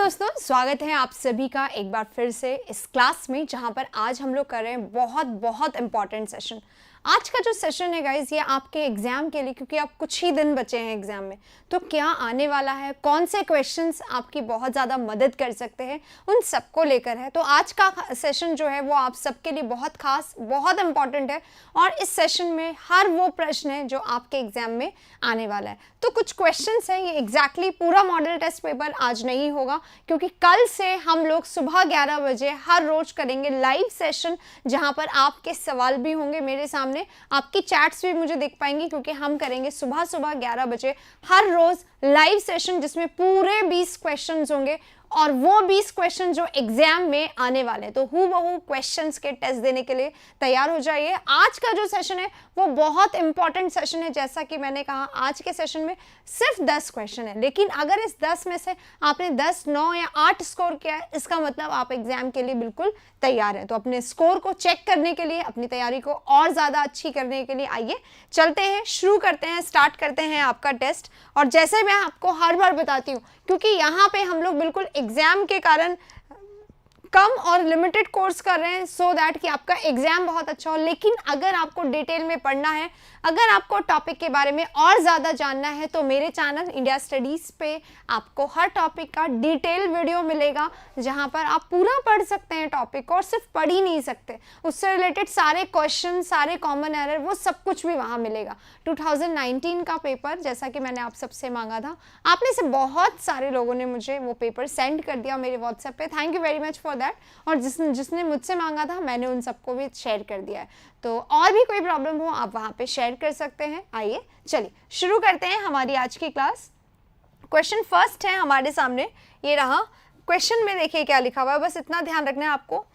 दोस्तों, स्वागत है आप सभी का एक बार फिर से इस क्लास में, जहां पर आज हम लोग कर रहे हैं बहुत बहुत इंपॉर्टेंट सेशन। आज का जो सेशन है गाइस, ये आपके एग्जाम के लिए, क्योंकि आप कुछ ही दिन बचे हैं एग्जाम में, तो क्या आने वाला है, कौन से क्वेश्चंस आपकी बहुत ज़्यादा मदद कर सकते हैं, उन सबको लेकर है। तो आज का सेशन जो है वो आप सबके लिए बहुत खास, बहुत इंपॉर्टेंट है, और इस सेशन में हर वो प्रश्न है जो आपके एग्जाम में आने वाला है। तो कुछ क्वेश्चंस हैं, ये एग्जैक्टली पूरा मॉडल टेस्ट पेपर आज नहीं होगा, क्योंकि कल से हम लोग सुबह 11 बजे हर रोज करेंगे लाइव सेशन, जहां पर आपके सवाल भी होंगे मेरे सामने, आपकी चैट्स भी मुझे देख पाएंगी, क्योंकि हम करेंगे सुबह सुबह 11 बजे हर रोज लाइव सेशन, जिसमें पूरे 20 क्वेश्चंस होंगे, और वो 20 क्वेश्चन जो एग्जाम में आने वाले हैं। तो हूबहू क्वेश्चंस के टेस्ट देने के लिए तैयार हो जाइए। आज का जो सेशन है वो बहुत इंपॉर्टेंट सेशन है। जैसा कि मैंने कहा, आज के सेशन में सिर्फ 10 क्वेश्चन है, लेकिन अगर इस 10 में से आपने 10, 9 या 8 स्कोर किया है, इसका मतलब आप एग्जाम के लिए बिल्कुल तैयार हैं। तो अपने स्कोर को चेक करने के लिए, अपनी तैयारी को और ज़्यादा अच्छी करने के लिए आइए चलते हैं, शुरू करते हैं, स्टार्ट करते हैं आपका टेस्ट। और जैसे मैं आपको हर बार बताती हूँ, क्योंकि यहाँ पे हम लोग बिल्कुल एग्जाम के कारण कम और लिमिटेड कोर्स कर रहे हैं, सो दैट कि आपका एग्जाम बहुत अच्छा हो। लेकिन अगर आपको डिटेल में पढ़ना है, अगर आपको टॉपिक के बारे में और ज़्यादा जानना है, तो मेरे चैनल इंडिया स्टडीज़ पे आपको हर टॉपिक का डिटेल वीडियो मिलेगा, जहां पर आप पूरा पढ़ सकते हैं टॉपिक को, और सिर्फ पढ़ ही नहीं सकते, उससे रिलेटेड सारे क्वेश्चन, सारे कॉमन एरर, वो सब कुछ भी वहाँ मिलेगा। 2019 का पेपर, जैसा कि मैंने आप सबसे मांगा था, आप में से बहुत सारे लोगों ने मुझे वो पेपर सेंड कर दिया मेरे व्हाट्सएप पे, thank you very much for that. और जिसने मुझसे मांगा था, मैंने उन सबको भी शेयर कर दिया है। तो और भी कोई प्रॉब्लम हो, आप वहाँ पे शेयर कर सकते हैं। आइए चलिए शुरू करते हैं हमारी आज की क्लास। क्वेश्चन फर्स्ट है हमारे सामने, ये रहा। क्वेश्चन में देखिए क्या लिखा हुआ है, बस इतना ध्यान रखना है आपको।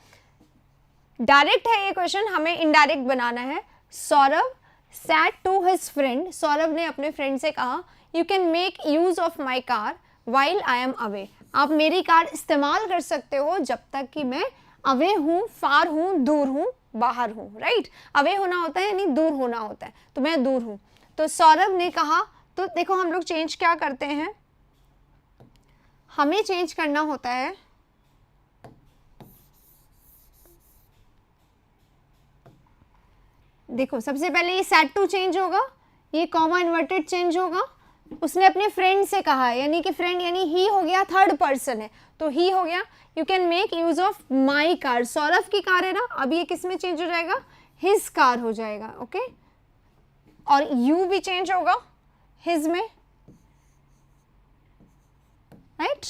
डायरेक्ट है ये क्वेश्चन, हमें इनडायरेक्ट बनाना है। Saurabh said to his friend, Saurabh ने अपने फ्रेंड से कहा, you can make use of my car while I am away. आप मेरी कार इस्तेमाल कर सकते हो जब तक कि मैं अवे हूँ, फार हूँ, दूर हूँ, बाहर हूँ। राइट, अवे होना होता है यानी दूर होना होता है, तो मैं दूर हूँ। तो सौरभ ने कहा, तो देखो हम लोग चेंज क्या करते हैं, हमें चेंज करना होता है देखो, सबसे पहले ये सेड टू चेंज होगा, ये कॉमा इन्वर्टेड चेंज होगा। उसने अपने फ्रेंड से कहा, यानी कि फ्रेंड यानी ही हो गया, थर्ड पर्सन है, तो ही हो गया। You can make use of my car, Saurabh की कार है ना, अब ये किस में चेंज हो जाएगा, हिज कार हो जाएगा। ओके, और यू भी चेंज होगा हिज में, राइट,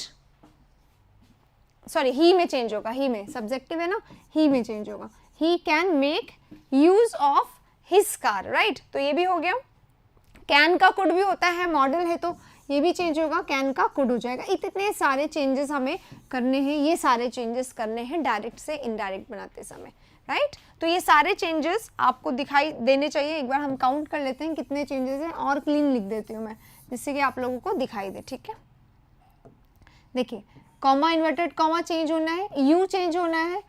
सॉरी ही में चेंज होगा, ही में, सब्जेक्टिव है ना, ही में चेंज होगा। He can make use of his car, right, तो ये भी हो गया। कैन का कुड भी होता है, मॉडल है, तो ये भी चेंज होगा, कैन का कुड हो जाएगा। इतने सारे चेंजेस हमें करने हैं, ये सारे चेंजेस करने हैं डायरेक्ट से इनडायरेक्ट बनाते समय, राइट। तो ये सारे चेंजेस आपको दिखाई देने चाहिए। एक बार हम काउंट कर लेते हैं कितने चेंजेस हैं, और क्लीन लिख देती हूँ मैं, जिससे कि आप लोगों को दिखाई दे। ठीक है, देखिए, कॉमा इन्वर्टेड कॉमा चेंज होना है, यू चेंज होना है,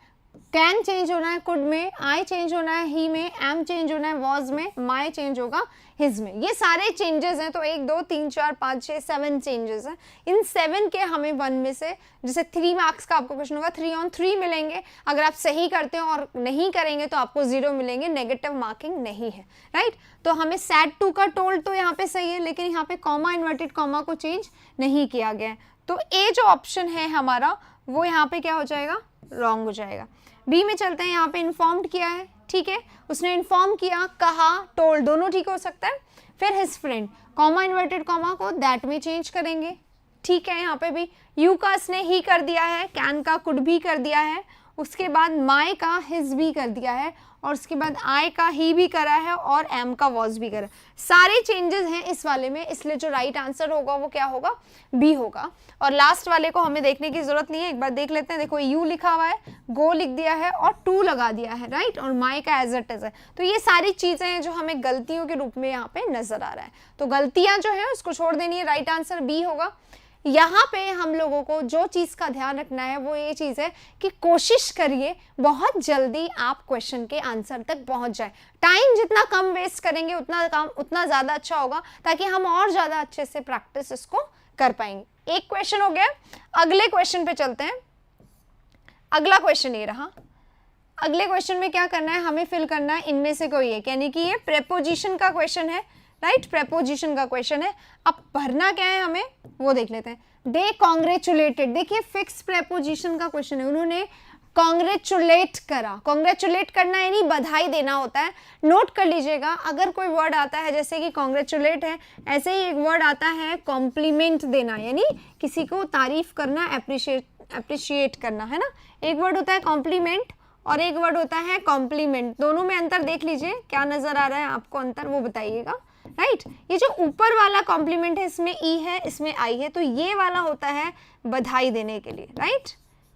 कैन चेंज होना है कुड में, आई चेंज होना है ही में, एम चेंज होना है वॉज में, माई चेंज होगा हिज में। ये सारे चेंजेस हैं। तो 1 2 3 4 5 6 7 चेंजेस हैं। इन 7 के हमें 1 में से, जैसे 3 मार्क्स का आपको क्वेश्चन होगा, 3 on 3 मिलेंगे। अगर आप सही करते हो और नहीं करेंगे तो आपको 0 मिलेंगे, नेगेटिव मार्किंग नहीं है, राइट। तो हमें सैड टू का टोल्ड तो यहाँ पे सही है, लेकिन यहाँ पे कॉमा इन्वर्टेड कॉमा को चेंज नहीं किया गया है। तो ए जो ऑप्शन है हमारा, वो यहाँ पे क्या हो जाएगा, रॉन्ग हो जाएगा। बी में चलते हैं, यहाँ पे इन्फॉर्म्ड किया है, ठीक है, उसने इन्फॉर्म किया, कहा, टोल्ड, दोनों ठीक हो सकता है। फिर his friend, comma inverted comma को दैट में चेंज करेंगे, ठीक है। यहाँ पे भी यू का इसने ही कर दिया है, कैन का कुड भी कर दिया है, उसके बाद माई का हिज भी कर दिया है, और उसके बाद आई का ही भी करा है, और एम का वॉज भी करा। सारे चेंजेस हैं इस वाले में, इसलिए जो राइट आंसर होगा वो क्या होगा, बी होगा। और लास्ट वाले को हमें देखने की जरूरत नहीं है, एक बार देख लेते हैं। देखो, यू लिखा हुआ है, गो लिख दिया है, और टू लगा दिया है, राइट, और माई का एज इट इज है। तो ये सारी चीजें हैं जो हमें गलतियों के रूप में यहाँ पे नजर आ रहा है। तो गलतियां जो है उसको छोड़ देनी है, राइट आंसर बी होगा। यहाँ पे हम लोगों को जो चीज़ का ध्यान रखना है वो ये चीज़ है कि कोशिश करिए बहुत जल्दी आप क्वेश्चन के आंसर तक पहुँच जाए। टाइम जितना कम वेस्ट करेंगे उतना ज़्यादा अच्छा होगा, ताकि हम और ज़्यादा अच्छे से प्रैक्टिस इसको कर पाएंगे। एक क्वेश्चन हो गया, अगले क्वेश्चन पे चलते हैं। अगला क्वेश्चन ये रहा। अगले क्वेश्चन में क्या करना है, हमें फिल करना है इनमें से कोई एक, यानी कि ये प्रेपोजिशन का क्वेश्चन है, राइट, प्रेपोजिशन का क्वेश्चन है। अब भरना क्या है हमें वो देख लेते हैं। दे कॉन्ग्रेचुलेटेड, देखिए फिक्स प्रेपोजिशन का क्वेश्चन है, उन्होंने कॉन्ग्रेचुलेट करा। कॉन्ग्रेचुलेट करना यानी बधाई देना होता है। नोट कर लीजिएगा, अगर कोई वर्ड आता है जैसे कि कॉन्ग्रेचुलेट है, ऐसे ही एक वर्ड आता है कॉम्प्लीमेंट देना, यानी किसी को तारीफ करना, अप्रिशिएट करना, है ना। एक वर्ड होता है कॉम्प्लीमेंट और एक वर्ड होता है कॉम्प्लीमेंट। दोनों में अंतर देख लीजिए, क्या नजर आ रहा है आपको अंतर, वो बताइएगा, राइट। ये जो ऊपर वाला कॉम्प्लीमेंट है, इसमें ई है, इसमें आई है, तो ये वाला होता है बधाई देने के लिए, राइट।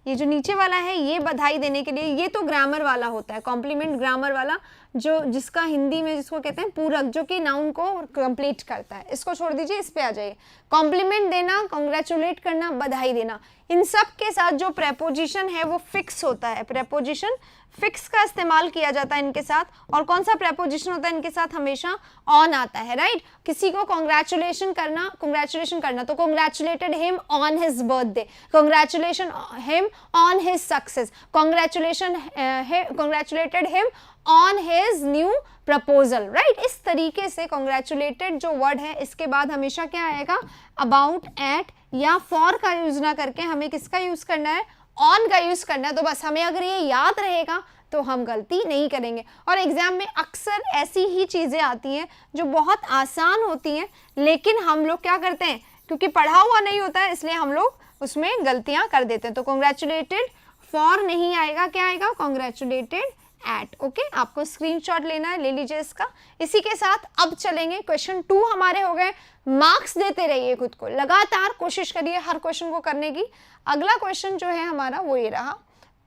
ये जो नीचे वाला है ये बधाई देने के लिए, ये तो ग्रामर वाला होता है, कॉम्प्लीमेंट ग्रामर वाला, जो जिसका हिंदी में जिसको कहते हैं पूरक, जो कि नाउन को कंप्लीट करता है। इसको छोड़ दीजिए, इस पे आ जाइए। कॉम्प्लीमेंट देना, कॉन्ग्रेचुलेट करना, बधाई देना, इन सब के साथ जो प्रेपोजिशन है वो फिक्स होता है। प्रेपोजिशन फिक्स का इस्तेमाल किया जाता है इनके साथ। और कौन सा प्रेपोजिशन होता है इनके साथ, हमेशा ऑन आता है, राइट। किसी को कॉन्ग्रेचुलेशन करना तो congratulated him on his birthday, congratulation him on his success, congratulated him on his new proposal, right. इस तरीके से कॉन्ग्रेचुलेटेड जो वर्ड है इसके बाद हमेशा क्या आएगा, अबाउट, एट या फॉर का यूज ना करके हमें किसका यूज करना है, ऑन का यूज करना है। तो बस हमें अगर ये याद रहेगा तो हम गलती नहीं करेंगे। और एग्जाम में अक्सर ऐसी ही चीजें आती हैं जो बहुत आसान होती हैं, लेकिन हम लोग क्या करते हैं, क्योंकि पढ़ा हुआ नहीं होता है इसलिए हम लोग उसमें गलतियां कर देते हैं। तो कॉन्ग्रेचुलेटेड फॉर नहीं आएगा, क्या आएगा, कॉन्ग्रेचुलेटेड एट। ओके, आपको स्क्रीनशॉट लेना है, ले लीजिए इसका। इसी के साथ अब चलेंगे, क्वेश्चन 2 हमारे हो गए। मार्क्स देते रहिए खुद को, लगातार कोशिश करिए हर क्वेश्चन को करने की। अगला क्वेश्चन जो है हमारा वो ये रहा,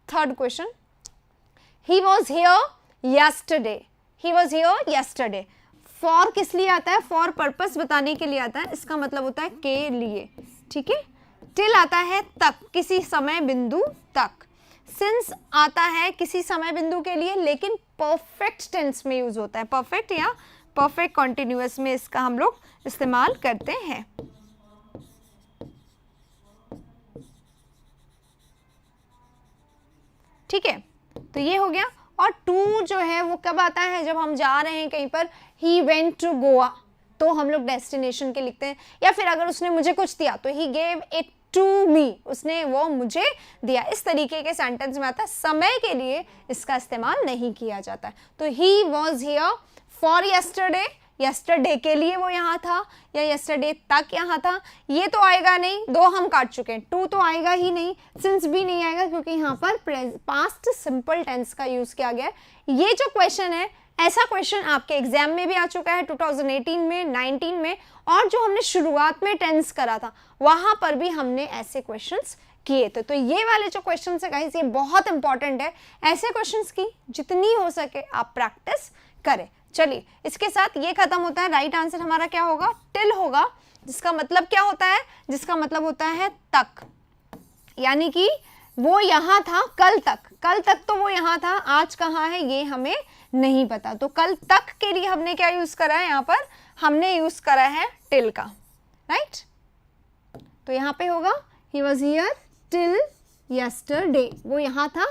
third question. He was here yesterday, he was here yesterday. For किस लिए आता है, फॉर पर्पस बताने के लिए आता है, इसका मतलब होता है के लिए, ठीक है। टिल आता है तक, किसी समय बिंदु तक। सिंस आता है किसी समय बिंदु के लिए, लेकिन परफेक्ट टेंस में यूज होता है, परफेक्ट या परफेक्ट कॉन्टिन्यूअस में इसका हम लोग इस्तेमाल करते हैं। ठीक है, तो ये हो गया। और 2 जो है वो कब आता है, जब हम जा रहे हैं कहीं पर, ही वेंट टू गोवा, तो हम लोग डेस्टिनेशन के लिखते हैं। या फिर अगर उसने मुझे कुछ दिया तो he gave it to me, उसने वो मुझे दिया, इस तरीके के सेंटेंस में आता है। समय के लिए इसका इस्तेमाल नहीं किया जाता है। तो he was here for yesterday, yesterday के लिए वो यहाँ था, या यस्टरडे तक यहाँ था, ये तो आएगा नहीं, 2 हम काट चुके हैं। 2 तो आएगा ही नहीं, सिंस भी नहीं आएगा, क्योंकि यहाँ पर पास्ट सिंपल टेंस का यूज किया गया है। ये जो क्वेश्चन है, ऐसा क्वेश्चन आपके एग्जाम में भी आ चुका है 2018 में, 19 में, और जो हमने शुरुआत में टेंस करा था वहां पर भी हमने ऐसे क्वेश्चंस किए थे। तो ये वाले जो क्वेश्चंस है गाइस, ये बहुत इंपॉर्टेंट है। ऐसे क्वेश्चंस की जितनी हो सके आप प्रैक्टिस करें। चलिए, इसके साथ ये खत्म होता है। राइट आंसर हमारा क्या होगा, टिल होगा, जिसका मतलब क्या होता है, जिसका मतलब होता है तक, यानी कि वो यहाँ था कल तक, कल तक तो वो यहाँ था, आज कहाँ है ये हमें नहीं पता। तो कल तक के लिए हमने क्या यूज करा है, यहाँ पर हमने यूज करा है टिल का, राइट। तो यहाँ पे होगा he was here till yesterday, वो यहाँ था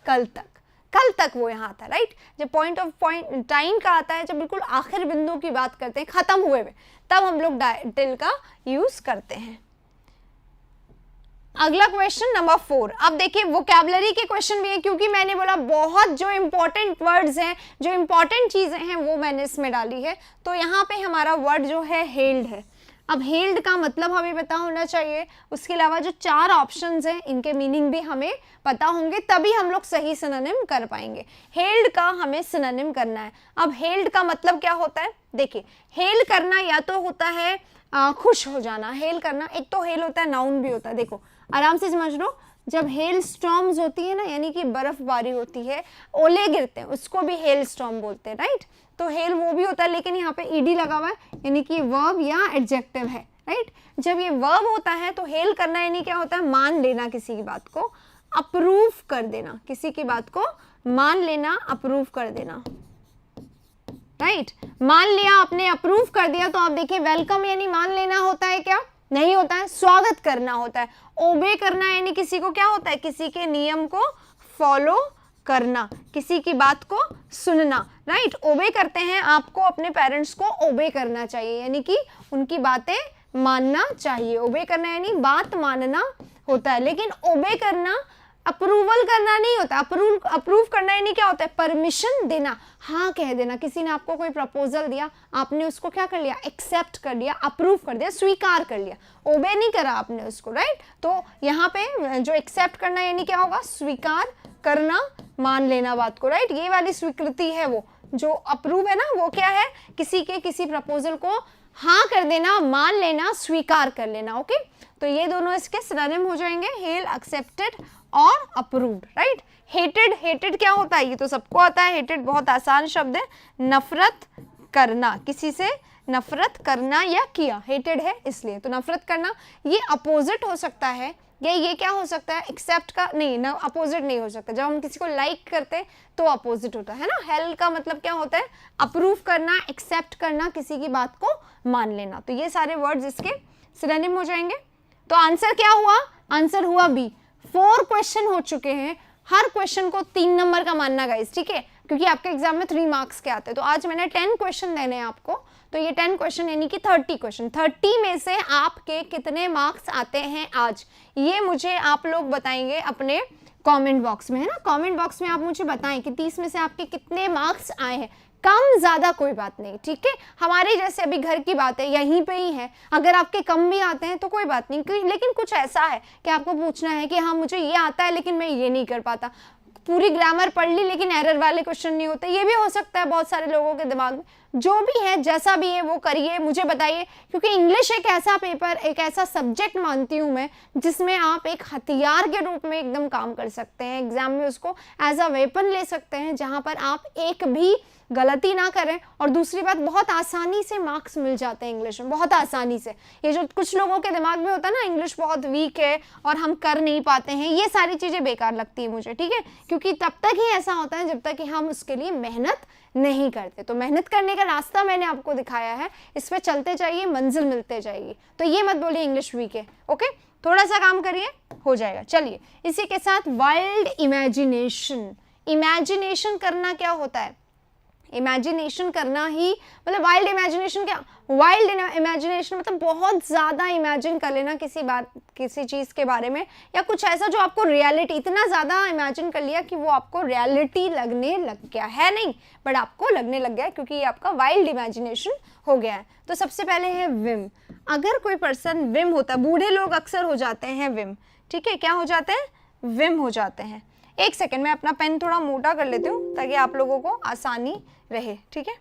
कल तक, कल तक वो यहाँ था, राइट। जब पॉइंट टाइम का आता है, जब बिल्कुल आखिर बिंदु की बात करते हैं, खत्म हुए हुए, तब हम लोग टिल का यूज करते हैं। अगला क्वेश्चन नंबर 4। अब देखिए वोकैबुलरी के क्वेश्चन भी है, क्योंकि मैंने बोला बहुत जो इंपॉर्टेंट वर्ड्स हैं, जो इंपॉर्टेंट चीजें हैं वो मैंने इसमें डाली है। तो यहाँ पे हमारा वर्ड जो है हेल्ड है। अब हेल्ड का मतलब हमें पता होना चाहिए, उसके अलावा जो 4 ऑप्शंस हैं इनके मीनिंग भी हमें पता होंगे, तभी हम लोग सही सिनोनिम कर पाएंगे। हेल्ड का हमें सिनोनिम करना है। अब हेल्ड का मतलब क्या होता है, देखिए हेल करना या तो होता है खुश हो जाना, हेल करना, एक तो हेल होता है नाउन भी होता है। देखो आराम से समझ लो, जब हेल स्टॉर्म्स होती है ना, यानी कि बर्फबारी होती है, ओले गिरते हैं, उसको भी हेल स्टॉर्म बोलते हैं, राइट। तो हेल वो भी होता है, लेकिन यहाँ पे ईडी लगा हुआ है, यानी कि वर्ब या एडजेक्टिव है, राइट। जब ये वर्ब होता है तो हेल करना यानी क्या होता है, मान लेना किसी की बात को, अप्रूव कर देना, किसी की बात को मान लेना, अप्रूव कर देना, राइट। मान लिया आपने, अप्रूव कर दिया, तो आप देखिए वेलकम यानी मान लेना होता है क्या, नहीं होता है, स्वागत करना होता है। ओबे करना यानी किसी को क्या होता है, किसी के नियम को फॉलो करना, किसी की बात को सुनना, राइट। ओबे करते हैं, आपको अपने पेरेंट्स को ओबे करना चाहिए, यानी कि उनकी बातें मानना चाहिए। ओबे करना यानी बात मानना होता है, लेकिन ओबे करना अप्रूवल करना नहीं होता। अप्रूव करना यानी क्या होता है, परमिशन देना, हाँ कह देना। किसी ने आपको कोई प्रपोजल दिया, आपने उसको क्या कर लिया, एक्सेप्ट कर लिया, अप्रूव कर दिया, स्वीकार कर लिया, ओबे नहीं करा आपने उसको, राइट। तो यहाँ पे जो एक्सेप्ट करना यानी क्या होगा, स्वीकार करना, मान लेना बात को, राइट। ये वाली स्वीकृति है वो। जो अप्रूव है ना, वो क्या है, किसी प्रपोजल को हाँ कर देना, मान लेना, स्वीकार कर लेना, ओके। तो ये दोनों इसके सिनोनिम हो जाएंगे, हेल, एक्सेप्टेड और अप्रूव्ड, राइट। हेटेड क्या होता है, ये तो सबको आता है। हेटेड बहुत आसान शब्द है, नफरत करना, किसी से नफरत करना या किया, हेटेड है इसलिए। तो नफरत करना ये अपोजिट हो सकता है, या ये क्या हो सकता है, एक्सेप्ट का नहीं ना, अपोजिट नहीं हो सकता। जब हम किसी को लाइक करते हैं तो अपोजिट होता है ना। हेल का मतलब क्या होता है, अप्रूव करना, एक्सेप्ट करना, किसी की बात को मान लेना। तो ये सारे वर्ड्स इसके सिनोनिम हो जाएंगे। तो आंसर क्या हुआ, आंसर हुआ बी। 4 क्वेश्चन हो चुके हैं, हर क्वेश्चन को 3 नंबर का मानना गाइस, ठीक है, क्योंकि आपके एग्जाम में 3 मार्क्स के आते हैं। तो आज मैंने 10 क्वेश्चन देने हैं आपको, तो ये 10 क्वेश्चन यानी कि 30 क्वेश्चन। 30 में से आपके कितने मार्क्स आते हैं आज, ये मुझे आप लोग बताएंगे अपने कमेंट बॉक्स में, है ना। कमेंट बॉक्स में आप मुझे बताएं कि 30 में से आपके कितने मार्क्स आए हैं। कम ज्यादा कोई बात नहीं, ठीक है। हमारे जैसे अभी घर की बात है, यहीं पे ही है। अगर आपके कम भी आते हैं तो कोई बात नहीं, लेकिन कुछ ऐसा है कि आपको पूछना है कि हाँ मुझे ये आता है लेकिन मैं ये नहीं कर पाता, पूरी ग्रामर पढ़ ली लेकिन एरर वाले क्वेश्चन नहीं होते, ये भी हो सकता है बहुत सारे लोगों के दिमाग में। जो भी है, जैसा भी है वो करिए, मुझे बताइए, क्योंकि इंग्लिश एक ऐसा पेपर, एक ऐसा सब्जेक्ट मानती हूँ मैं जिसमें आप एक हथियार के रूप में एकदम काम कर सकते हैं। एग्जाम में उसको एज अ वेपन ले सकते हैं, जहाँ पर आप एक भी गलती ना करें। और दूसरी बात, बहुत आसानी से मार्क्स मिल जाते हैं इंग्लिश में, बहुत आसानी से। ये जो कुछ लोगों के दिमाग में होता है ना, इंग्लिश बहुत वीक है और हम कर नहीं पाते हैं, ये सारी चीज़ें बेकार लगती है मुझे, ठीक है। क्योंकि तब तक ही ऐसा होता है जब तक कि हम उसके लिए मेहनत नहीं करते। तो मेहनत करने का रास्ता मैंने आपको दिखाया है, इस पर चलते जाइए, मंजिल मिलते जाएगी। तो ये मत बोलिए इंग्लिश वीक है, ओके। थोड़ा सा काम करिए, हो जाएगा। चलिए, इसी के साथ वाइल्ड इमेजिनेशन। इमेजिनेशन करना क्या होता है, इमेजिनेशन करना ही मतलब वाइल्ड इमेजिनेशन क्या, वाइल्ड इमेजिनेशन मतलब बहुत ज़्यादा इमेजिन कर लेना किसी बात, किसी चीज़ के बारे में, या कुछ ऐसा जो आपको रियलिटी, इतना ज़्यादा इमेजिन कर लिया कि वो आपको रियलिटी लगने लग गया है, नहीं बट आपको लगने लग गया है, क्योंकि ये आपका वाइल्ड इमेजिनेशन हो गया है। तो सबसे पहले है विम। अगर कोई पर्सन विम होता है, बूढ़े लोग अक्सर हो जाते हैं विम, ठीक है, क्या हो जाते हैं, विम हो जाते हैं। एक सेकेंड, मैं अपना पेन थोड़ा मोटा कर लेती हूँ ताकि आप लोगों को आसानी रहे, ठीक है।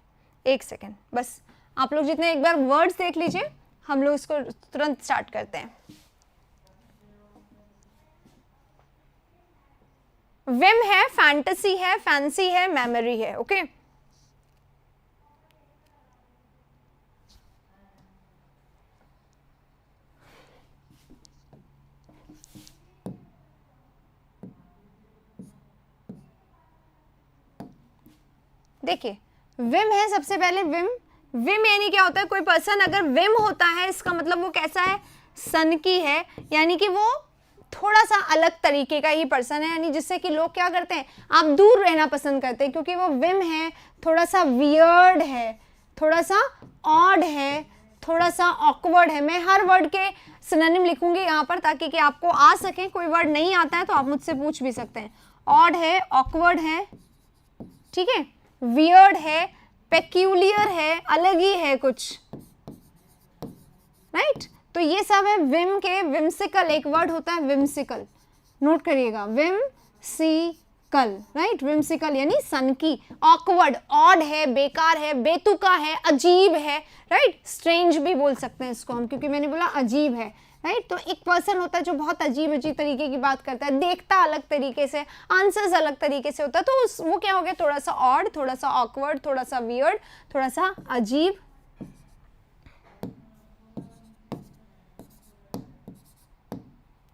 एक सेकेंड बस, आप लोग जितने एक बार वर्ड्स देख लीजिए, हम लोग इसको तुरंत स्टार्ट करते हैं। विम है, फैंटेसी है, फैंसी है, मेमोरी है, ओके। देखिए, विम है सबसे पहले। विम यानी क्या होता है, कोई पर्सन अगर विम होता है, इसका मतलब वो कैसा है, सनकी है, यानी कि वो थोड़ा सा अलग तरीके का ही पर्सन है, यानी जिससे कि लोग क्या करते हैं, आप दूर रहना पसंद करते हैं, क्योंकि वो विम है, थोड़ा सा वियर्ड है, थोड़ा सा ऑड है, थोड़ा सा ऑकवर्ड है। मैं हर वर्ड के सिनोनिम लिखूंगी यहाँ पर ताकि कि आपको आ सके। कोई वर्ड नहीं आता है तो आप मुझसे पूछ भी सकते हैं। ऑड है, ऑकवर्ड है, ठीक है, वियर्ड है, पेक्यूलियर है, अलग ही है कुछ, राइट। तो ये सब है विम के। विम्सिकल एक वर्ड होता है, विम्सिकल, नोट करिएगा, विम्सिकल, राइट। विम्सिकल यानी सनकी, ऑकवर्ड, ऑड है, बेकार है, बेतुका है, अजीब है, राइट। स्ट्रेंज भी बोल सकते हैं इसको हम, क्योंकि मैंने बोला अजीब है, राइट। तो एक पर्सन होता है जो बहुत अजीब अजीब तरीके की बात करता है, देखता अलग तरीके से, आंसर्स अलग तरीके से होता है, तो वो क्या हो गया, थोड़ा सा ऑड, थोड़ा सा ऑकवर्ड, थोड़ा सा वियर्ड, थोड़ा सा अजीब,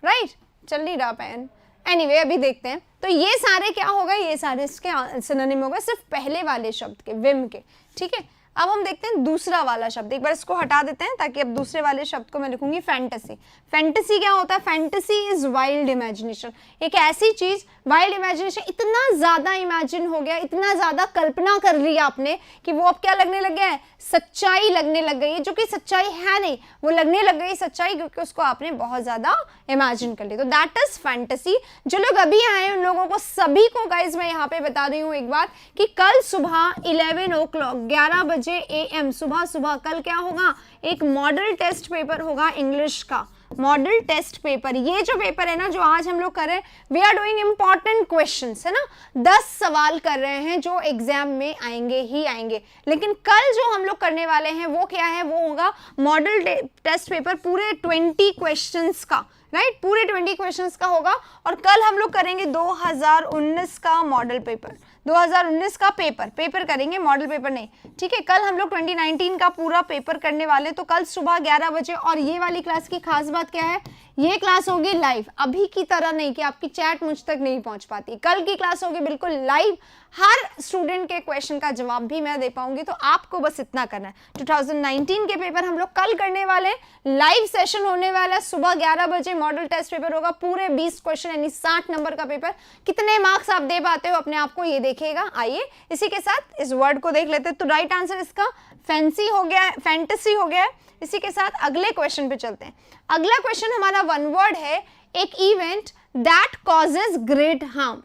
राइट। चल नहीं रहा पेन, एनीवे अभी देखते हैं। तो ये सारे क्या होगा, ये सारे इसके सिनोनिम होगा सिर्फ पहले वाले शब्द के, विम के, ठीक है। अब हम देखते हैं दूसरा वाला शब्द, एक बार इसको हटा देते हैं ताकि अब दूसरे वाले शब्द को मैं लिखूंगी फैंटेसी। फैंटेसी क्या होता है? फैंटेसी इज वाइल्ड इमेजिनेशन, एक ऐसी चीज, वाइल्ड इमेजिनेशन, इतना ज्यादा इमेजिन हो गया, इतना ज्यादा कल्पना कर लिया आपने कि वो अब क्या लगने लग गया है? सच्चाई लगने लग गई है, जो कि सच्चाई है नहीं, वो लगने लग गई सच्चाई क्योंकि उसको आपने बहुत ज्यादा इमेजिन कर लिया। तो दैट इज फैंटेसी। जो लोग अभी आए उन लोगों को सभी को गाइज मैं यहाँ पे बता रही हूँ एक बात कि कल सुबह 11 o'clock 11 बजे AM सुबह कल क्या होगा? एक मॉडल टेस्ट पेपर होगा इंग्लिश का, मॉडल टेस्ट पेपर। ये जो पेपर है ना, जो आज हम लोग कर रहे हैं, we are doing important questions, है ना, 10 सवाल कर रहे हैं जो एग्जाम में आएंगे ही आएंगे। लेकिन कल जो हम लोग करने वाले हैं वो क्या है? वो होगा मॉडल टेस्ट पेपर, पूरे 20 क्वेश्चंस का, राइट, पूरे 20 क्वेश्चंस का होगा। और कल हम लोग करेंगे 2019 का मॉडल पेपर, 2019 का पेपर करेंगे, मॉडल पेपर नहीं, ठीक है। कल हम लोग 2019 का पूरा पेपर करने वाले, तो कल सुबह 11 बजे। और ये वाली क्लास की खास बात क्या है? ये क्लास होगी लाइव, अभी की तरह नहीं कि आपकी चैट मुझ तक नहीं पहुंच पाती। कल की क्लास होगी बिल्कुल लाइव, हर स्टूडेंट के क्वेश्चन का जवाब भी मैं दे पाऊंगी। तो आपको बस इतना करना है, 2019 के पेपर हम लोग कल करने वाले, लाइव सेशन होने वाला है, सुबह 11 बजे मॉडल टेस्ट पेपर होगा, पूरे 20 क्वेश्चन यानी 60 नंबर का पेपर। कितने मार्क्स आप दे पाते हो अपने आप को ये देखिएगा। आइए इसी के साथ इस वर्ड को देख लेते हैं। तो राइट आंसर इसका फैंसी हो गया है, फैंटेसी हो गया है। इसी के साथ अगले क्वेश्चन पे चलते हैं। अगला क्वेश्चन हमारा वन वर्ड है, एक event that causes great harm.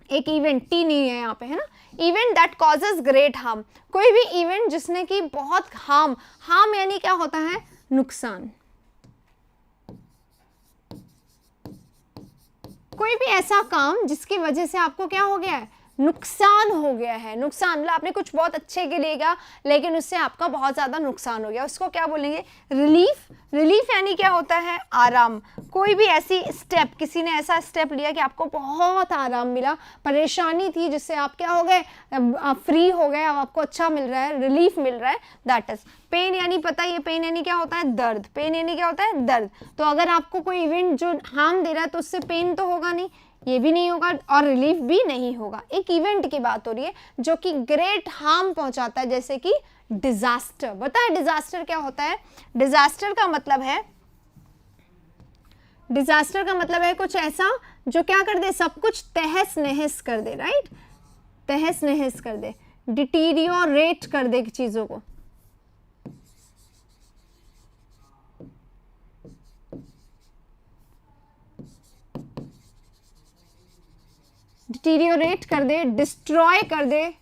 एक इवेंट, टी नहीं है यहाँ पे, है ना, event that causes great harm, कोई भी इवेंट जिसने की बहुत हार्म यानी क्या होता है? नुकसान। कोई भी ऐसा काम जिसकी वजह से आपको क्या हो गया है? नुकसान हो गया है। नुकसान मतलब आपने कुछ बहुत अच्छे के लिए किया लेकिन उससे आपका बहुत ज्यादा नुकसान हो गया, उसको क्या बोलेंगे? रिलीफ। रिलीफ यानी क्या होता है? आराम। कोई भी ऐसी स्टेप, किसी ने ऐसा स्टेप लिया कि आपको बहुत आराम मिला, परेशानी थी जिससे आप क्या हो गए? फ्री हो गए, अब आपको अच्छा मिल रहा है, रिलीफ मिल रहा है, दैट इज पेन। यानी पता है पेन यानी क्या होता है? दर्द। पेन यानी क्या होता है? दर्द। तो अगर आपको कोई इवेंट जो हार्म दे रहा है तो उससे पेन तो होगा नहीं, ये भी नहीं होगा और रिलीफ भी नहीं होगा। एक इवेंट की बात हो रही है जो कि ग्रेट हार्म पहुंचाता है, जैसे कि डिजास्टर। बताए डिजास्टर क्या होता है? डिजास्टर का मतलब है कुछ ऐसा जो क्या कर दे? सब कुछ तहस नहस कर दे, राइट, तहस नहस कर दे, डिटीरियोरेट कर दे चीजों को। डिटीरियोरेट कर दे, डिस्ट्रॉय कर दे,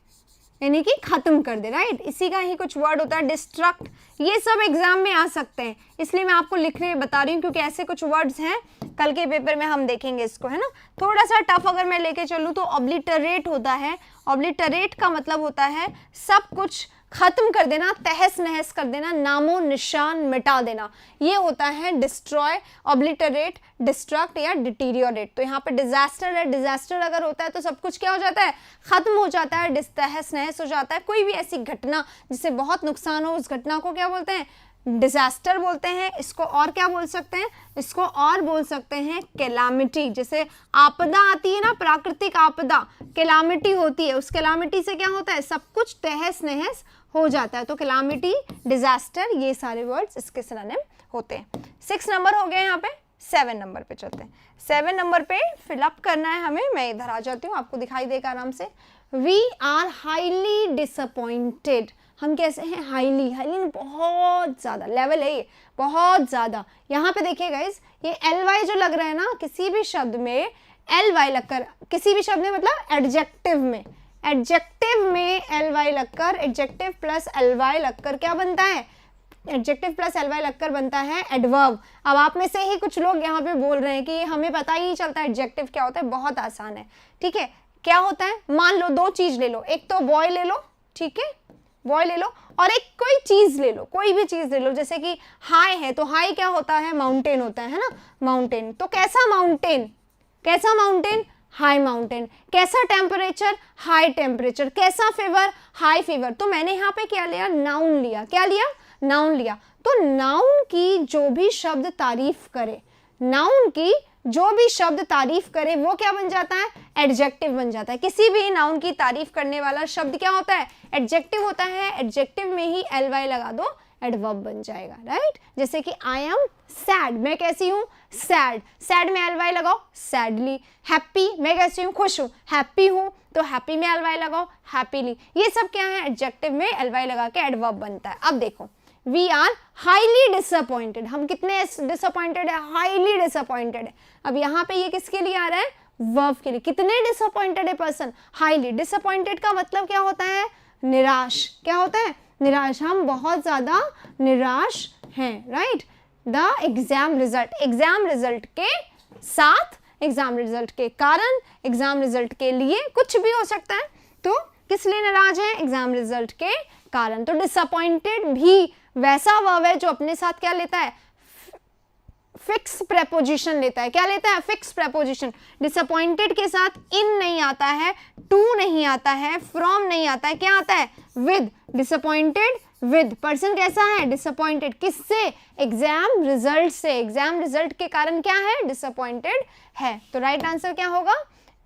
यानी कि खत्म कर दे, राइट। इसी का ही कुछ वर्ड होता है डिस्ट्रक्ट। ये सब एग्जाम में आ सकते हैं, इसलिए मैं आपको लिखने बता रही हूँ क्योंकि ऐसे कुछ वर्ड्स हैं, कल के पेपर में हम देखेंगे इसको, है ना। थोड़ा सा टफ अगर मैं लेके चलूँ तो ऑब्लिटरेट होता है। ऑब्लिटरेट का मतलब होता है सब कुछ खत्म कर देना, तहस नहस कर देना, नामो निशान मिटा देना, ये होता है डिस्ट्रॉय, ऑब्लिटरेट, डिस्ट्रक्ट या डिटीरियोरेट। तो यहाँ पे डिजास्टर है, डिजास्टर अगर होता है तो सब कुछ क्या हो जाता है? खत्म हो जाता है, तहस नहस हो जाता है। कोई भी ऐसी घटना जिससे बहुत नुकसान हो, उस घटना को क्या बोलते हैं? डिजास्टर बोलते हैं। इसको और क्या बोल सकते हैं? इसको और बोल सकते हैं कैलामिटी। जैसे आपदा आती है ना, प्राकृतिक आपदा, कैलामिटी होती है, उस कैलामिटी से क्या होता है? सब कुछ तहस नहस हो जाता है। तो कैलामिटी, डिजास्टर, ये सारे वर्ड्स इसके सिनोनिम होते हैं। 6 नंबर हो गए, यहाँ पे 7 नंबर पे चलते हैं। 7 नंबर पे फिलअप करना है हमें। मैं इधर आ जाती हूँ, आपको दिखाई देगा आराम से। We are highly disappointed. हम कैसे हैं? हाईली, हाईली बहुत ज्यादा, लेवल है ये, बहुत ज्यादा। यहाँ पे देखिए गाइस, ये ly जो लग रहा है ना, किसी भी शब्द में ly लगकर, किसी भी शब्द में मतलब एडजेक्टिव में ly लगकर, एडजेक्टिव प्लस ly लगकर क्या बनता है? एडजेक्टिव प्लस ly लगकर बनता है एडवर्ब। अब आप में से ही कुछ लोग यहाँ पे बोल रहे हैं कि हमें पता ही नहीं चलता एडजेक्टिव क्या होता है। बहुत आसान है, ठीक है। क्या होता है? मान लो 2 चीज ले लो, एक तो बॉय ले लो, ठीक है, बॉय ले लो, और एक कोई चीज ले लो, कोई भी चीज ले लो। जैसे कि हाई है तो हाई क्या होता है? माउंटेन होता है ना, माउंटेन। तो कैसा माउंटेन? कैसा माउंटेन? High mountain. कैसा टेम्परेचर? High temperature. कैसा फीवर? High fever. तो मैंने यहाँ पे क्या लिया? नाउन लिया। क्या लिया? नाउन लिया। तो नाउन की जो भी शब्द तारीफ करे, नाउन की जो भी शब्द तारीफ करे वो क्या बन जाता है, एडजेक्टिव बन जाता है। किसी भी नाउन की तारीफ करने वाला शब्द क्या होता है, एडजेक्टिव होता है। एडजेक्टिव में ही ly लगा दो, एडवर्ब बन जाएगा, राइट। जैसे कि आई एम सैड, मैं कैसी हूँ, सैड, सैड में ly लगाओ, सैडली। हैप्पी, मैं कैसी हूँ, खुश हूँ, हैप्पी हूँ, तो हैप्पी में ly लगाओ, हैप्पीली। ये सब क्या है, एडजेक्टिव में ly लगा के एडवर्ब बनता है। अब देखो, वी आर हाईली डिसअपॉइंटेड, हम कितने डिसअपॉइंटेड है, हाईली डिसअपॉइंटेड है। अब यहाँ पे ये किसके लिए आ रहा है, वर्ब के लिए। कितने डिसअपॉइंटेड है पर्सन, हाईली। डिसअपॉइंटेड का मतलब क्या होता है, निराश। क्या होता है, निराश, हम बहुत ज्यादा निराश हैं, right. The exam result, exam result के साथ, एग्जाम रिजल्ट के कारण, एग्जाम रिजल्ट के लिए, कुछ भी हो सकता है। तो किस लिए नाराज है, एग्जाम रिजल्ट के कारण। तो डिसअपॉइंटेड भी वैसा वर्ब है जो अपने साथ क्या लेता है, फिक्स प्रेपोजिशन लेता है। क्या लेता है, फिक्स प्रेपोजिशन। डिसअपॉइंटेड के साथ इन नहीं आता है, टू नहीं आता है, फ्रॉम नहीं आता है, क्या आता है, विद। डिसअपॉइंटेड विद, पर्सन कैसा है, डिसअपॉइंटेड, किससे, एग्जाम रिजल्ट से। एग्जाम रिजल्ट के कारण क्या है, डिसअपॉइंटेड है। तो राइट आंसर क्या होगा,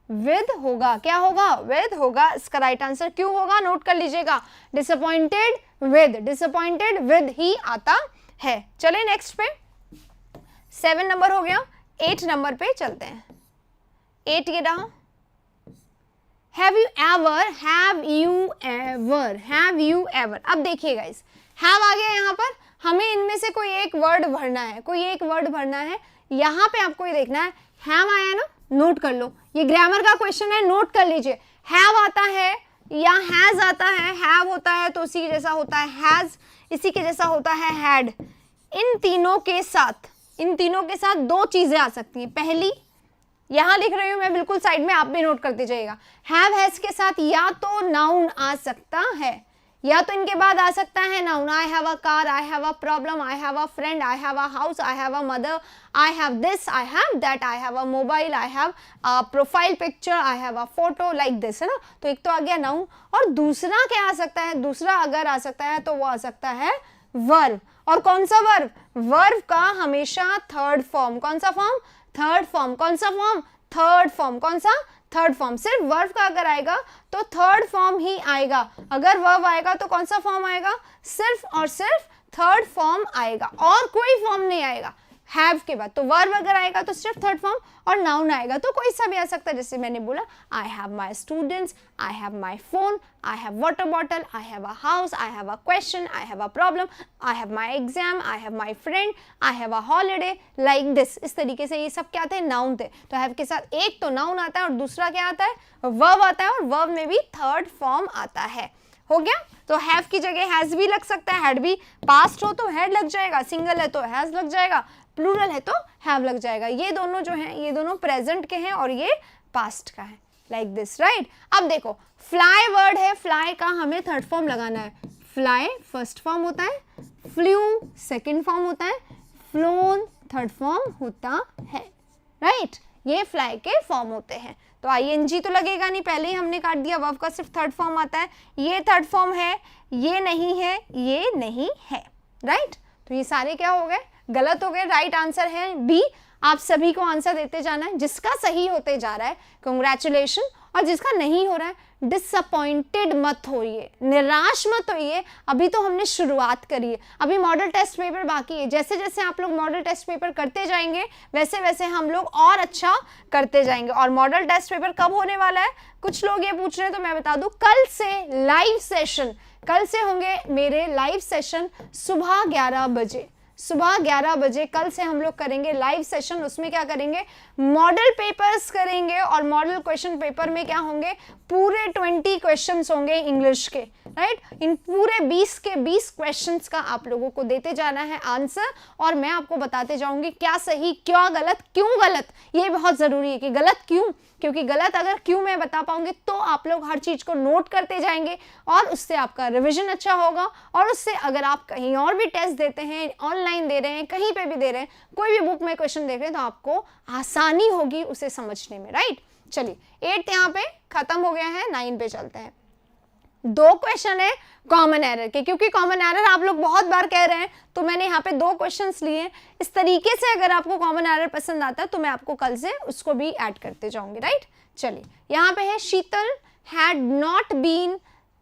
विद होगा। क्या होगा, विद होगा। इसका राइट आंसर क्यों होगा, नोट कर लीजिएगा, disappointed with, disappointed with he आता है। चलिए नेक्स्ट पे, 7 नंबर हो गया, 8 नंबर पे चलते हैं। 8 ये रहा, have you ever, have you ever, have you ever. अब देखिए गाइस, हैव आ गया यहाँ पर, हमें इनमें से कोई एक वर्ड भरना है, कोई एक वर्ड भरना है। यहाँ पे आपको ये देखना है, हैव आया ना, नोट कर लो, ये ग्रामर का क्वेश्चन है, नोट कर लीजिए। हैव आता है या हैज आता है, हैव होता है तो उसी के जैसा होता है हैज, इसी के जैसा होता है हैड। इन तीनों के साथ, इन तीनों के साथ दो चीजें आ सकती हैं। पहली, यहां लिख रही हूं मैं, बिल्कुल साइड में, आप भी नोट करते जाइएगा। हैव हैज के साथ या तो नाउन आ सकता है, या तो इनके बाद आ सकता है noun. I have a car, I have a problem, I have a friend, I have a house, I have a mother, I have this, I have that, I have a mobile, I have a profile picture, I have a photo, like this, है ना। तो एक तो आ गया noun, और दूसरा क्या आ सकता है, दूसरा अगर आ सकता है तो वो आ सकता है वर्ब। और कौन सा वर्ब, वर्ब का हमेशा थर्ड फॉर्म। कौन सा फॉर्म, थर्ड फॉर्म। कौन सा फॉर्म, थर्ड फॉर्म। कौन सा, थर्ड फॉर्म। सिर्फ वर्ब का अगर आएगा तो थर्ड फॉर्म ही आएगा। अगर वर्ब आएगा तो कौन सा फॉर्म आएगा, सिर्फ और सिर्फ थर्ड फॉर्म आएगा, और कोई फॉर्म नहीं आएगा हैव के बाद। तो वर्ब अगर आएगा तो सिर्फ थर्ड फॉर्म, और नाउन आएगा तो कोई सा भी आ सकता है। जैसे मैंने बोला, I have my students, I have my phone, I have water bottle, I have a house, I have a question, I have a problem, I have my exam, I have my friend, I have a holiday, like this. इस तरीके से ये सब क्या थे, noun थे। तो have के साथ एक तो नाउन आता है और दूसरा क्या आता है, वर्ब आता है, और वर्ब में भी थर्ड फॉर्म आता है। हो गया। तो हैव की जगह हैज भी लग सकता है, हैड भी, पास्ट हो तो हैड लग जाएगा, सिंगल है तो हैज लग जाएगा, प्लूरल है तो हैव लग जाएगा। ये दोनों जो हैं, ये दोनों प्रेजेंट के हैं और ये पास्ट का है, लाइक दिस, राइट। अब देखो, फ्लाई वर्ड है, फ्लाई का हमें थर्ड फॉर्म लगाना है। फ्लाई फर्स्ट फॉर्म होता है, फ्लू सेकंड फॉर्म होता है, फ्लोन थर्ड फॉर्म होता है, राइट। ये फ्लाई के फॉर्म होते हैं। तो आईएनजी तो लगेगा नहीं, पहले ही हमने काट दिया। वर्ब का सिर्फ थर्ड फॉर्म आता है, ये थर्ड फॉर्म है, ये नहीं है, ये नहीं है, राइट। तो ये सारे क्या हो गए, गलत हो गए। राइट आंसर है बी। आप सभी को आंसर देते जाना है, जिसका सही होते जा रहा है कंग्रेचुलेशन, और जिसका नहीं हो रहा है डिसअपॉइंटेड मत होइए, निराश मत होइए। अभी तो हमने शुरुआत करी है, अभी मॉडल टेस्ट पेपर बाकी है। जैसे जैसे आप लोग मॉडल टेस्ट पेपर करते जाएंगे, वैसे वैसे हम लोग और अच्छा करते जाएंगे। और मॉडल टेस्ट पेपर कब होने वाला है, कुछ लोग ये पूछ रहे हैं, तो मैं बता दूं, कल से लाइव सेशन, कल से होंगे मेरे लाइव सेशन सुबह 11 बजे। सुबह 11 बजे कल से हम लोग करेंगे लाइव सेशन। उसमें क्या करेंगे, मॉडल पेपर्स करेंगे, और मॉडल क्वेश्चन पेपर में क्या होंगे, पूरे 20 क्वेश्चंस होंगे इंग्लिश के, राइट। इन पूरे 20 के 20 क्वेश्चंस का आप लोगों को देते जाना है आंसर, और मैं आपको बताते जाऊंगी क्या सही, क्या गलत, क्यों गलत। ये बहुत जरूरी है कि गलत क्यों, क्योंकि गलत अगर क्यों मैं बता पाऊंगी तो आप लोग हर चीज को नोट करते जाएंगे, और उससे आपका रिवीजन अच्छा होगा। और उससे अगर आप कहीं और भी टेस्ट देते हैं, ऑनलाइन दे रहे हैं, कहीं पे भी दे रहे हैं, कोई भी बुक में क्वेश्चन देख रहे हैं, तो आपको आसानी होगी उसे समझने में, राइट। चलिए 8 यहाँ पे खत्म हो गया है, 9 पे चलते हैं। दो क्वेश्चन है कॉमन एरर के, क्योंकि कॉमन एरर आप लोग बहुत बार कह रहे हैं तो मैंने यहाँ पे दो क्वेश्चंस लिए। इस तरीके से अगर आपको कॉमन एरर पसंद आता है तो मैं आपको कल से उसको भी ऐड करते जाऊंगी, राइट। चलिए यहाँ पे है Sheetal had not been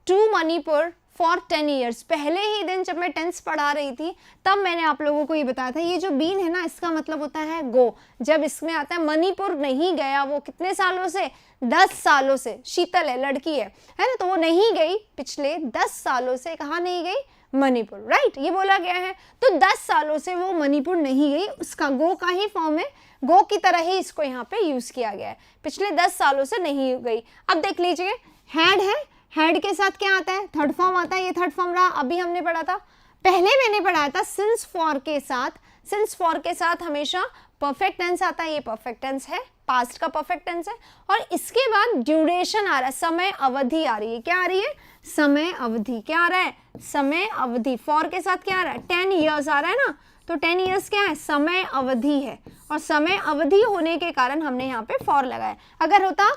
to Manipur for 10 years. पहले ही दिन जब मैं टेंस पढ़ा रही थी तब मैंने आप लोगों को ये बताया था, ये जो बीन है ना इसका मतलब होता है गो। जब इसमें आता है मणिपुर नहीं गया वो कितने सालों से, 10 सालों से। शीतल है, लड़की है ना, तो वो नहीं गई पिछले 10 सालों से। कहाँ नहीं गई, मणिपुर, राइट, ये बोला गया है। तो 10 सालों से वो मणिपुर नहीं गई, उसका गो का ही फॉर्म है, गो की तरह ही इसको यहाँ पे यूज किया गया है। पिछले 10 सालों से नहीं गई। अब देख लीजिए हैड है, हैड के साथ क्या आता है, थर्ड फॉर्म आता है। ये थर्ड फॉर्म रहा, अभी हमने पढ़ा था, पहले मैंने पढ़ाया था सिंस फॉर के साथ। सिंस फॉर के साथ हमेशा परफेक्ट टेंस आता है, ये परफेक्ट टेंस है, पास्ट का परफेक्ट टेंस है। और इसके बाद ड्यूरेशन आ रहा है, समय अवधि आ रही है। क्या आ रही है, समय अवधि। क्या आ रहा है, समय अवधि। फॉर के साथ क्या आ रहा है, 10 ईयर्स आ रहा है ना, तो 10 ईयर्स क्या है, समय अवधि है। और समय अवधि होने के कारण हमने यहाँ पे फॉर लगाया। अगर होता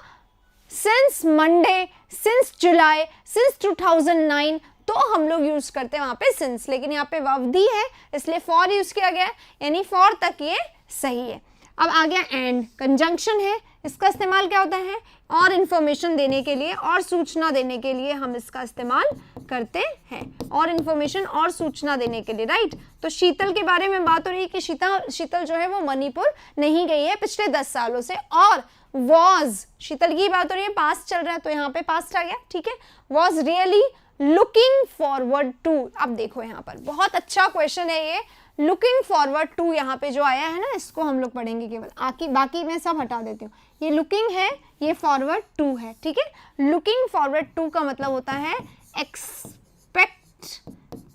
सिंस मंडे, सिंस जुलाई, सिंस 2009 तो हम लोग यूज करते हैं वहां पे सिंस, लेकिन यहाँ पे अवधि है इसलिए फॉर यूज किया गया है, यानी फॉर तक ये सही है। अब आ गया एंड, कंजंक्शन है, इसका इस्तेमाल क्या होता है, और इंफॉर्मेशन देने के लिए और सूचना देने के लिए हम इसका इस्तेमाल करते हैं, और इंफॉर्मेशन और सूचना देने के लिए, राइट। तो शीतल के बारे में बात हो रही है कि शीतल जो है वो मणिपुर नहीं गई है पिछले 10 सालों से। और वॉज, शीतल की बात हो रही है, पास्ट चल रहा है तो यहाँ पे पास्ट आ गया, ठीक है। Was really looking forward to. अब देखो यहाँ पर बहुत अच्छा क्वेश्चन है ये, लुकिंग फॉरवर्ड टू यहाँ पे जो आया है ना, इसको हम लोग पढ़ेंगे केवल, बाकी मैं सब हटा देती हूँ। ये लुकिंग है, ये फॉरवर्ड टू है, ठीक है। लुकिंग फॉरवर्ड टू का मतलब होता है एक्सपेक्ट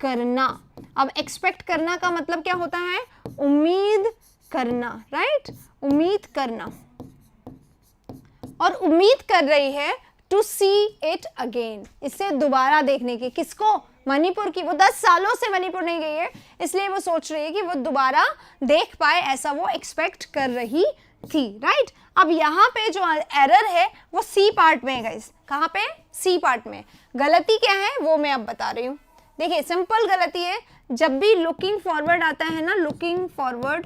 करना। अब एक्सपेक्ट करना का मतलब क्या होता है, उम्मीद करना, राइट, उम्मीद करना। और उम्मीद कर रही है टू सी इट अगेन, इसे दोबारा देखने की। किसको, मणिपुर की। वो 10 सालों से मणिपुर नहीं गई है इसलिए वो सोच रही है कि वो दोबारा देख पाए, ऐसा वो एक्सपेक्ट कर रही थी, राइट। अब यहाँ पे जो एरर है वो सी पार्ट में है गाइस। कहाँ पे, सी पार्ट में। गलती क्या है वो मैं अब बता रही हूँ। देखिए सिंपल गलती है, जब भी लुकिंग फॉरवर्ड आता है ना, लुकिंग फॉरवर्ड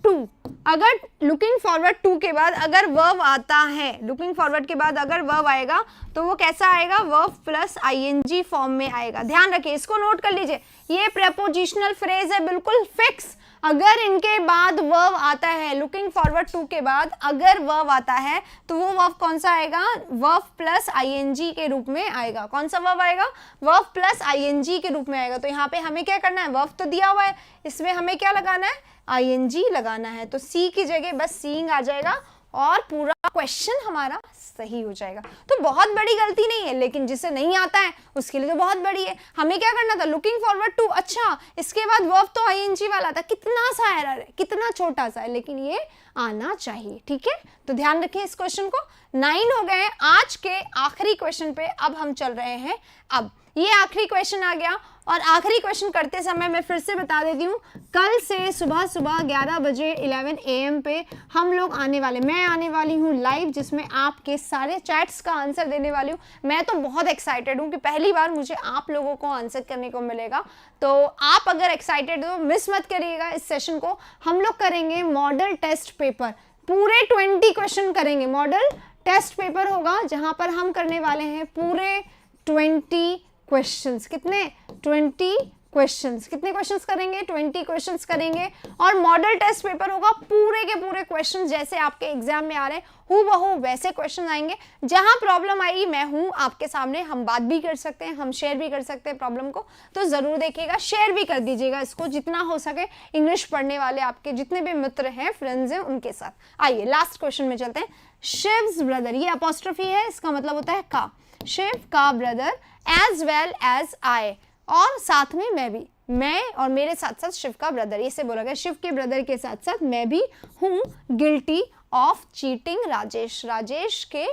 टू, अगर लुकिंग फॉरवर्ड टू के बाद अगर वर्ब आता है, लुकिंग फॉरवर्ड के बाद अगर वर्ब आएगा तो वो कैसा आएगा, वर्ब प्लस आईएनजी फॉर्म में आएगा। ध्यान रखिए, इसको नोट कर लीजिए, ये प्रेपोजिशनल फ्रेज है, बिल्कुल फिक्स। अगर इनके बाद वर्ब आता है, लुकिंग फॉरवर्ड टू के बाद अगर वर्ब आता है तो वो वर्ब कौन सा आएगा, वर्ब प्लस आईएनजी के रूप में आएगा। कौन सा वर्ब आएगा, वर्ब प्लस आईएनजी के रूप में आएगा। तो यहाँ पे हमें क्या करना है, वर्ब तो दिया हुआ है, इसमें हमें क्या लगाना है, आईएनजी लगाना है। तो सी की जगह बस सीइंग आ जाएगा और पूरा क्वेश्चन हमारा सही हो जाएगा। तो बहुत बड़ी गलती नहीं है, लेकिन जिसे नहीं आता है उसके लिए तो बहुत बड़ी है। हमें क्या करना था, लुकिंग फॉरवर्ड टू, अच्छा इसके बाद वर्ब तो आईएनजी वाला था, कितना सा एरर है, कितना छोटा सा है, लेकिन ये आना चाहिए, ठीक है। तो ध्यान रखें इस क्वेश्चन को। 9 हो गए आज के आखिरी क्वेश्चन पे अब हम चल रहे हैं। अब ये आखिरी क्वेश्चन आ गया, और आखिरी क्वेश्चन करते समय मैं फिर से बता देती हूँ, कल से सुबह 11 बजे 11 AM पे हम लोग आने वाले, मैं आने वाली हूँ लाइव, जिसमें आपके सारे चैट्स का आंसर देने वाली हूँ। मैं तो बहुत एक्साइटेड हूँ कि पहली बार मुझे आप लोगों को आंसर करने को मिलेगा। तो आप अगर एक्साइटेड हो मिस मत करिएगा इस सेशन को। हम लोग करेंगे मॉडल टेस्ट पेपर, पूरे 20 क्वेश्चन करेंगे। मॉडल टेस्ट पेपर होगा जहाँ पर हम करने वाले हैं पूरे 20 क्वेश्चंस। कितने, 20 क्वेश्चंस। कितने क्वेश्चंस करेंगे, 20 क्वेश्चंस करेंगे। और मॉडल टेस्ट पेपर होगा, पूरे के पूरे क्वेश्चंस जैसे आपके एग्जाम में आ रहे हैं हूबहू वैसे क्वेश्चन आएंगे। जहां प्रॉब्लम आएगी मैं हूं आपके सामने, हम बात भी कर सकते हैं, हम शेयर भी कर सकते हैं प्रॉब्लम को। तो जरूर देखिएगा, शेयर भी कर दीजिएगा इसको जितना हो सके, इंग्लिश पढ़ने वाले आपके जितने भी मित्र हैं, फ्रेंड्स हैं, उनके साथ। आइए लास्ट क्वेश्चन में चलते हैं। शिव्स ब्रदर, ये अपोस्ट्रोफी है, इसका मतलब होता है का। शिव का brother as well as I, और साथ में मैं भी, मैं और मेरे साथ साथ शिव का ब्रदर, इसे बोला गया। शिव के ब्रदर के साथ साथ मैं भी हूँ guilty of cheating Rajesh, Rajesh के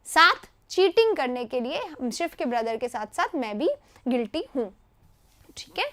साथ चीटिंग करने के लिए शिव के ब्रदर के साथ साथ मैं भी गिल्टी हूँ, ठीक है।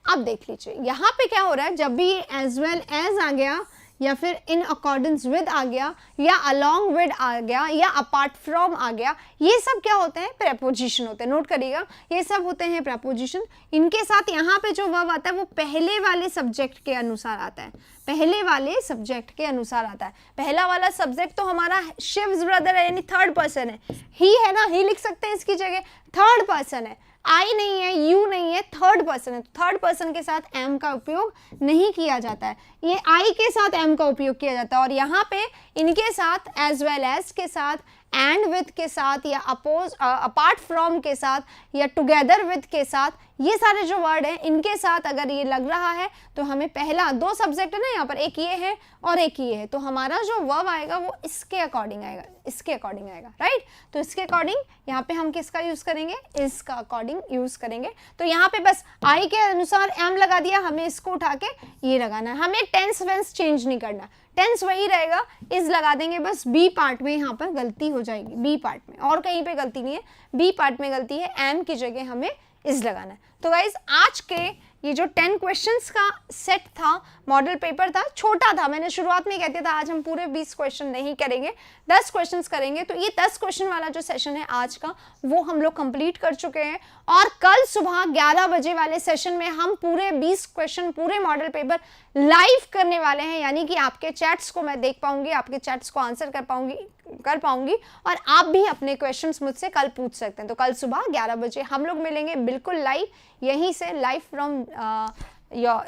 अब देख लीजिए यहाँ पे क्या हो रहा है, जब भी एज वेल एज आ गया या फिर इन अकॉर्डेंस विद आ गया, या अलोंग विद आ गया, या अपार्ट फ्रॉम आ गया, ये सब क्या होते हैं? प्रेपोजिशन होते हैं। नोट करिएगा, ये सब होते हैं प्रेपोजिशन। इनके साथ यहाँ पे जो वर्ब आता है वो पहले वाले सब्जेक्ट के अनुसार आता है, पहले वाले सब्जेक्ट के अनुसार आता है। पहला वाला सब्जेक्ट तो हमारा शिव्स ब्रदर है, यानी थर्ड पर्सन है, ही है ना, ही लिख सकते हैं इसकी जगह, थर्ड पर्सन है, आई नहीं है, यू नहीं है, थर्ड पर्सन है। थर्ड पर्सन के साथ एम का उपयोग नहीं किया जाता है, ये आई के साथ एम का उपयोग किया जाता है। और यहाँ पे इनके साथ एज वेल एज के साथ, एंड विथ के साथ, या अपोज अपार्ट फ्रॉम के साथ, या टुगेदर विथ के साथ, ये सारे जो वर्ड हैं इनके साथ अगर ये लग रहा है तो हमें पहला, दो सब्जेक्ट है ना यहाँ पर, एक ये है और एक ये है, तो हमारा जो वर्ब आएगा वो इसके अकॉर्डिंग आएगा, इसके अकॉर्डिंग आएगा, राइट। तो इसके अकॉर्डिंग यहाँ पे हम किसका यूज करेंगे? इसका अकॉर्डिंग यूज करेंगे। तो यहाँ पे बस आई के अनुसार एम लगा दिया, हमें इसको उठा के ये लगाना है, हमें टेंस वेंस चेंज नहीं करना, टेंस वही रहेगा, इज लगा देंगे। बस बी पार्ट में यहाँ पर गलती हो जाएगी, बी पार्ट में, और कहीं पे गलती नहीं है, बी पार्ट में गलती है, एम की जगह हमें इज लगाना है। तो गाइज आज के ये जो 10 क्वेश्चंस का सेट था, मॉडल पेपर था, छोटा था, मैंने शुरुआत में कहते था आज हम पूरे 20 क्वेश्चन नहीं करेंगे, 10 क्वेश्चंस करेंगे। तो ये 10 क्वेश्चन वाला जो सेशन है आज का वो हम लोग कंप्लीट कर चुके हैं, और कल सुबह 11 बजे वाले सेशन में हम पूरे 20 क्वेश्चन, पूरे मॉडल पेपर लाइव करने वाले हैं, यानी कि आपके चैट्स को मैं देख पाऊंगी, आपके चैट्स को आंसर कर पाऊंगी, और आप भी अपने क्वेश्चंस मुझसे कल पूछ सकते हैं। तो कल सुबह 11 बजे हम लोग मिलेंगे बिल्कुल लाइव, यहीं से लाइव फ्रॉम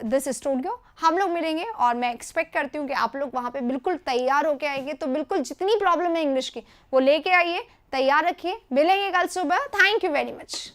दिस स्टूडियो हम लोग मिलेंगे, और मैं एक्सपेक्ट करती हूँ कि आप लोग वहाँ पे बिल्कुल तैयार होके आएंगे। तो बिल्कुल जितनी प्रॉब्लम है इंग्लिश की वो लेके आइए, तैयार रखिए, मिलेंगे कल सुबह। Thank you very much.